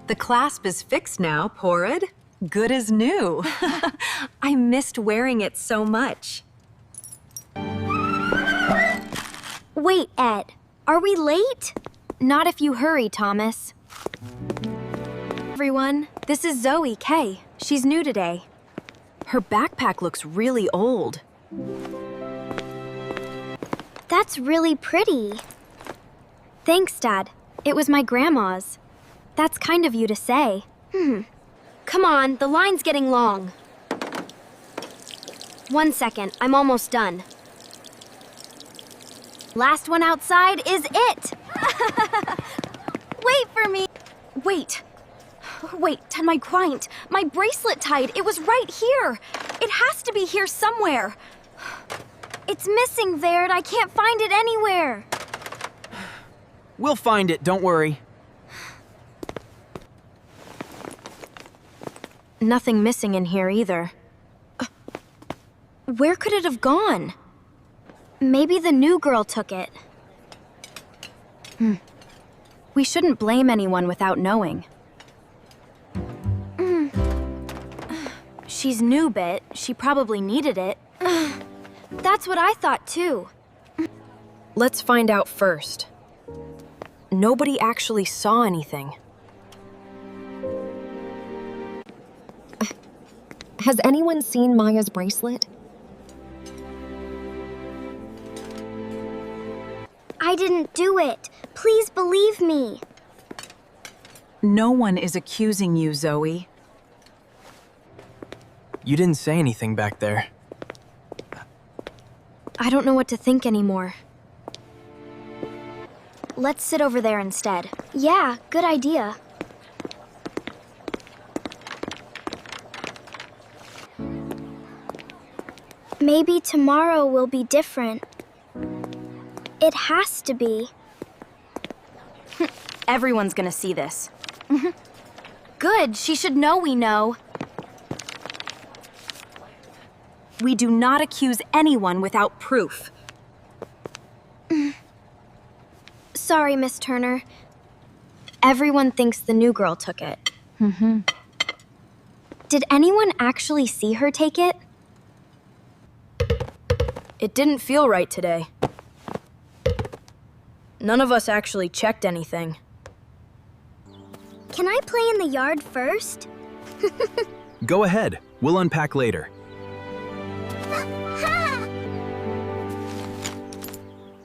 The clasp is fixed now, Porrid. Good as new. I missed wearing it so much. Wait, Ed. Are we late? Not if you hurry, Thomas. Everyone, this is Zoe Kay. She's new today. Her backpack looks really old. That's really pretty. Thanks, Dad. It was my grandma's. That's kind of you to say. Come on, the line's getting long. 1 second, I'm almost done. Last one outside is it! Wait for me! Wait, my quint, my bracelet tied, it was right here! It has to be here somewhere! It's missing, Verd, I can't find it anywhere! We'll find it, don't worry. Nothing missing in here either. Where could it have gone? Maybe the new girl took it. We shouldn't blame anyone without knowing. She's new, Bit. She probably needed it. That's what I thought too. Let's find out first. Nobody actually saw anything. Has anyone seen Maya's bracelet? I didn't do it. Please believe me. No one is accusing you, Zoe. You didn't say anything back there. I don't know what to think anymore. Let's sit over there instead. Yeah, good idea. Maybe tomorrow will be different. It has to be. Everyone's gonna see this. Good, she should know we know. We do not accuse anyone without proof. Sorry, Miss Turner. Everyone thinks the new girl took it. Did anyone actually see her take it? It didn't feel right today. None of us actually checked anything. Can I play in the yard first? Go ahead. We'll unpack later.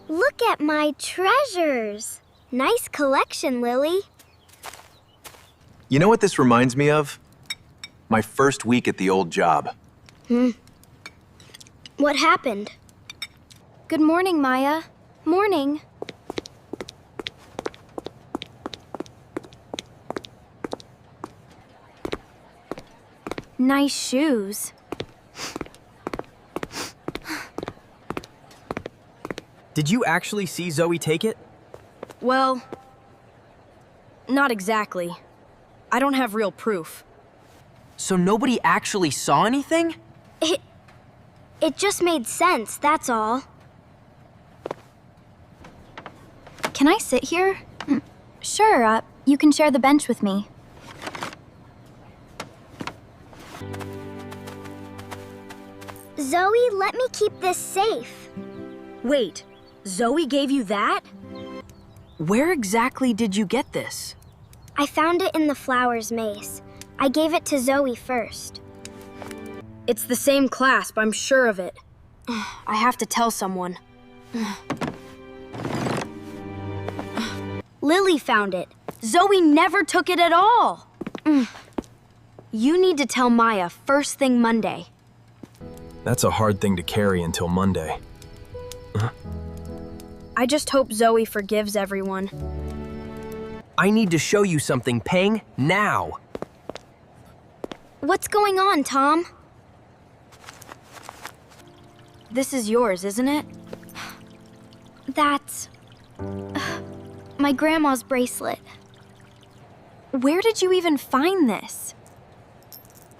Look at my treasures. Nice collection, Lily. You know what this reminds me of? My first week at the old job. What happened? Good morning, Maya. Morning. Nice shoes. Did you actually see Zoe take it? Well, not exactly. I don't have real proof. So nobody actually saw anything? It just made sense, that's all. Can I sit here? Sure, you can share the bench with me. Zoe, let me keep this safe. Wait, Zoe gave you that? Where exactly did you get this? I found it in the flowers maze. I gave it to Zoe first. It's the same clasp, I'm sure of it. I have to tell someone. Lily found it. Zoe never took it at all. You need to tell Maya first thing Monday. That's a hard thing to carry until Monday. I just hope Zoe forgives everyone. I need to show you something, Peng, now. What's going on, Tom? This is yours, isn't it? That's my grandma's bracelet. Where did you even find this?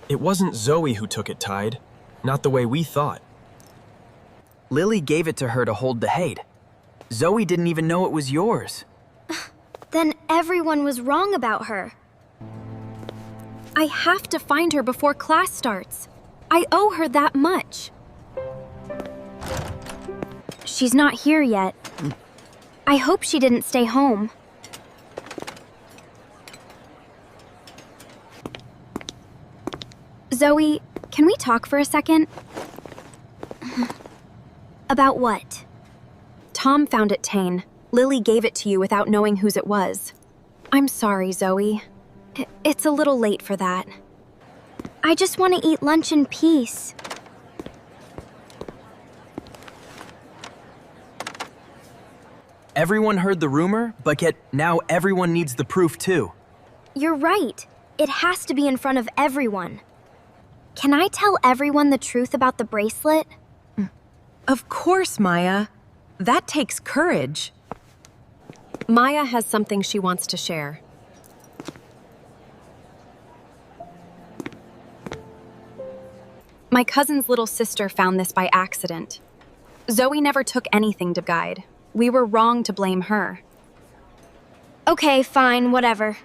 It wasn't Zoe who took it tied. Not the way we thought. Lily gave it to her to hold the hate. Zoe didn't even know it was yours. Then everyone was wrong about her. I have to find her before class starts. I owe her that much. She's not here yet. I hope she didn't stay home. Zoe, can we talk for a second? About what? Tom found it Tane. Lily gave it to you without knowing whose it was. I'm sorry, Zoe. It's a little late for that. I just want to eat lunch in peace. Everyone heard the rumor, but yet now everyone needs the proof too. You're right. It has to be in front of everyone. Can I tell everyone the truth about the bracelet? Of course, Maya. That takes courage. Maya has something she wants to share. My cousin's little sister found this by accident. Zoe never took anything to guide. We were wrong to blame her. Okay, fine, whatever.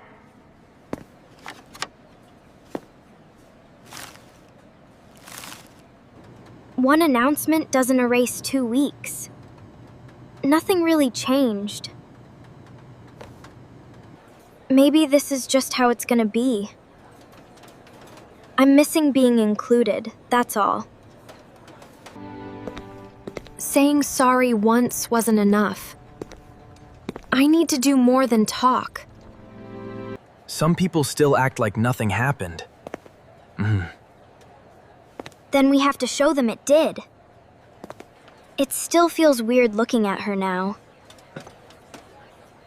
One announcement doesn't erase 2 weeks. Nothing really changed. Maybe this is just how it's gonna be. I'm missing being included, that's all. Saying sorry once wasn't enough. I need to do more than talk. Some people still act like nothing happened. Then we have to show them it did. It still feels weird looking at her now.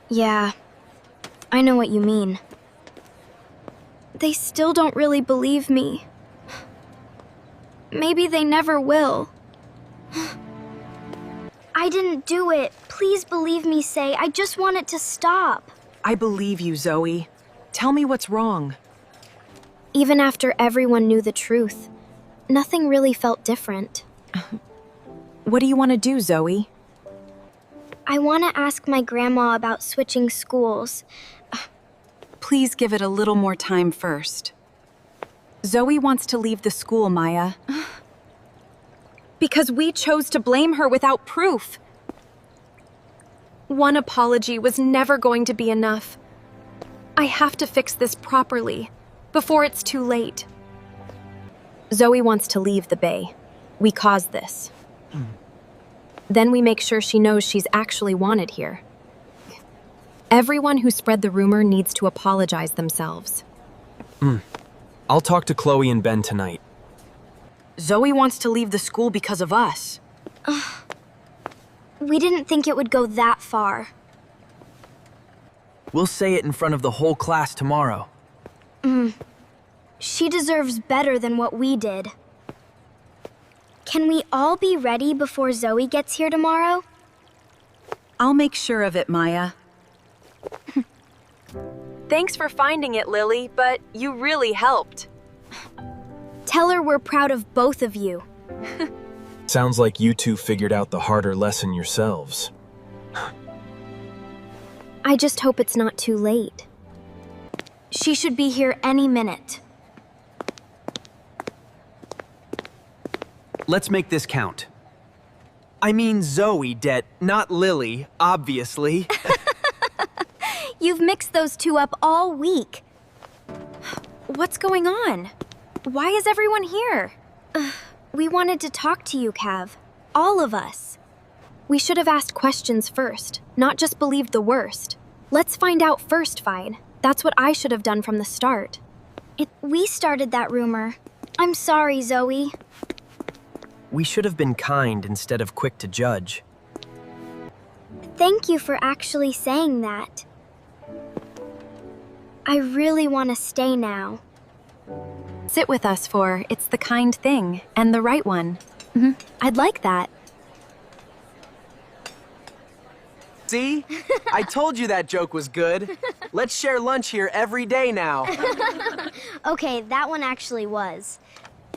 Yeah, I know what you mean. They still don't really believe me. Maybe they never will. I didn't do it. Please believe me, Say. I just want it to stop. I believe you, Zoe. Tell me what's wrong. Even after everyone knew the truth, nothing really felt different. What do you want to do, Zoe? I want to ask my grandma about switching schools. Please give it a little more time first. Zoe wants to leave the school, Maya. Because we chose to blame her without proof. One apology was never going to be enough. I have to fix this properly, before it's too late. Zoe wants to leave the Bay. We caused this. Then we make sure she knows she's actually wanted here. Everyone who spread the rumor needs to apologize themselves. I'll talk to Chloe and Ben tonight. Zoe wants to leave the school because of us. We didn't think it would go that far. We'll say it in front of the whole class tomorrow. She deserves better than what we did. Can we all be ready before Zoe gets here tomorrow? I'll make sure of it, Maya. Thanks for finding it, Lily, but you really helped. Tell her we're proud of both of you. Sounds like you two figured out the harder lesson yourselves. I just hope it's not too late. She should be here any minute. Let's make this count. I mean Zoe, not Lily, obviously. You've mixed those two up all week. What's going on? Why is everyone here? We wanted to talk to you, Cav. All of us. We should have asked questions first, not just believed the worst. Let's find out first, Fide. That's what I should have done from the start. We started that rumor. I'm sorry, Zoe. We should have been kind instead of quick to judge. Thank you for actually saying that. I really want to stay now. Sit with us it's the kind thing and the right one. I'd like that. See? I told you that joke was good. Let's share lunch here every day now. Okay, that one actually was.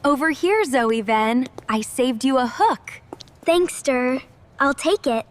Over here, Zoe Ven. I saved you a hook. Thanks, Ster. I'll take it.